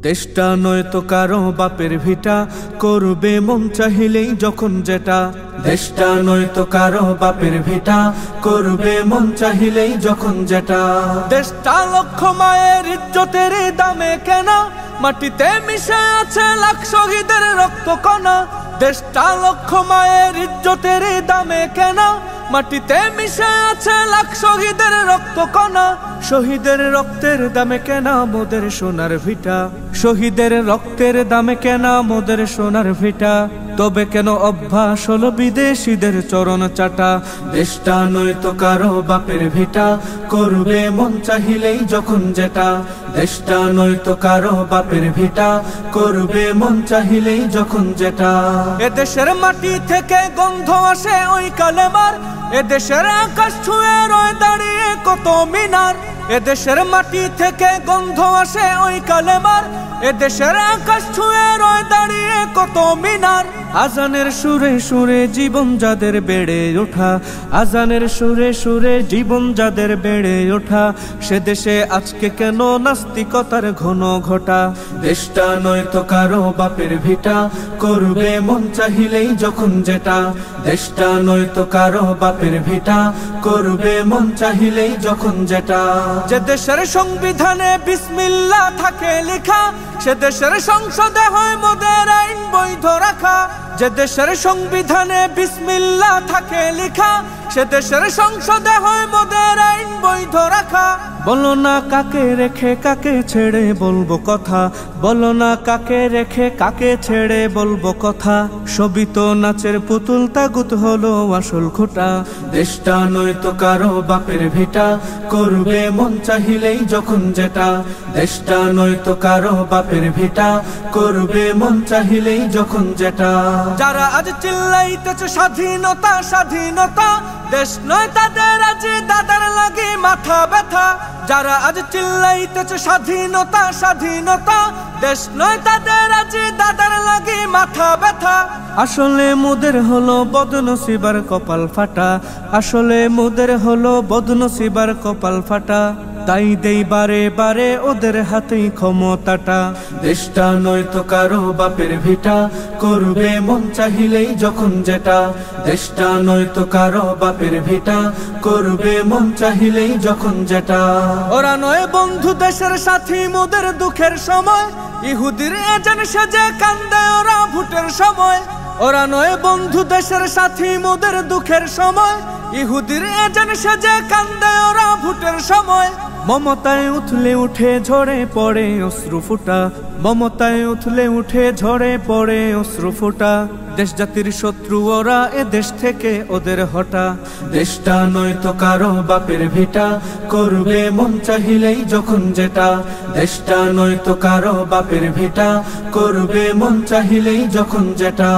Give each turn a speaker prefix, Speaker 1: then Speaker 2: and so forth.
Speaker 1: দেশটা নয়তো কারো বাপের ভিটা, করবে মন চাহিলেই যখন যেটা। দেশটা নয়তো কারো বাপের ভিটা, করবে মন চাহিলেই যখন যেটা। দেশটা লক্ষ মায়ের ইজ্জতের দামে কেনা, মাটিতে মিশে আছে লাখ শহীদের রক্ত কণা। দেশটা লক্ষ মায়ের ইজ্জতের দামে কেনা, মাটিতে মিশে আছে লাখ শহীদের রক্ত কণা। শহীদের রক্তের দামে কেনা মোদের সোনার ভিটা, শহীদের রক্তের দামে কেনা মোদের সোনার ভিটা। তবে কেন অভ্যাস হলো বিদেশিদের চরণ চাটা। দেশটা নয়তো কারো বাপের ভিটা, করবে মন চাহিলেই যখন যেটা। দেশটা নয়তো কারো বাপের ভিটা, করবে মন চাহিলেই যখন যেটা। এদেশের মাটি থেকে গন্ধ আসে ওই কালেমার, এদেশের আকাশ ছুঁয়ে রয়ে দাঁড়িয়ে কত মিনার। এদেশের মাটি থেকে গন্ধ আসে ওই কালেমার, এদেশের আকাশ ছুঁয়ে রয়ে দাঁড়িয়ে কত মিনার। আজানের সুরে সুরে জীবন যাদের বেড়ে ওঠা, আজানের সুরে সুরে জীবন যাদের বেড়ে ওঠা। সে দেশে আজকে কেন নাস্তিকতার ঘন ঘটা। দেশটা নয়তো কারো বাপের ভিটা, করবে মন চাহিলেই যখন যেটা। দেশটা নয়তো কারো বাপের ভিটা, করবে মন চাহিলেই যখন যেটা। যে দেশের সংবিধানে বিসমিল্লাহ থাকে লেখা, সে দেশের সংসদে হয় মোদের আইন বৈধ রাখা। যে দেশের সংবিধানে বিসমিল্লাহ থাকে লেখা, সে দেশের সংসদে হয় মোদের আইন বৈধ রাখা। বলো না কাকে রেখে কাকে ছেড়ে বলবো কথা, বলো না কাকে রেখে কাকে ছেড়ে বলবো কথা। সবই তো নাচের পুতুল, তাগুত হলো আসল খোটা। দেশটা নয়তো কারো বাপের ভিটা, করবে মন চাহিলেই যখন যেটা। দেশটা নয়তো কারো বাপের ভিটা, করবে মন চাহিলেই যখন যেটা। যারা আজ চিল্লাইতেছে স্বাধীনতা স্বাধীনতা, দেশ নয় তাদের আজ দাদার লাগি মাথা ব্যথা। যারা আজ চিল্লাইতেছে স্বাধীনতা স্বাধীনতা, দেশ নয় তাদের আজ দাদার লাগি মাথা ব্যথা। আসলে মোদের হলো বদনসিবার কপাল ফাটা, আসলে মোদের হলো বদনসিবার কপাল ফাটা। তাই দেই বারে বারে ওদের হাতেই ক্ষমতাটা। দেশটা নয়তো কারো বাপের ভিটা, করবে মন চাহিলেই যখন যেটা। দেশটা নয়তো কারো বাপের ভিটা, করবে মন চাহিলেই যখন যেটা। ওরা নয় বন্ধু দেশের সাথী মোদের দুঃখের সময়, ইহুদির এজেন্ট সেজে কান্দে ওরা ভোটের সময়। ওরা নয় বন্ধু দেশের সাথী মোদের দুঃখের সময়, ইহুদির এজেন্ট সেজে কান্দে ওরা ভোটের সময়। মমতায় উথলে উঠে ঝরে পড়ে অশ্রু ফুটা, মমতায় উথলে উঠে ঝরে পড়ে অশ্রু ফুটা। দেশ জাতির শত্রু ওরা, এ দেশ থেকে ওদের হটা। দেশটা নয়তো কারো বাপের ভিটা, করবে মন চাহিলেই যখন যেটা। দেশটা নয়তো কারো বাপের ভিটা, করবে মন চাহিলেই যখন যেটা।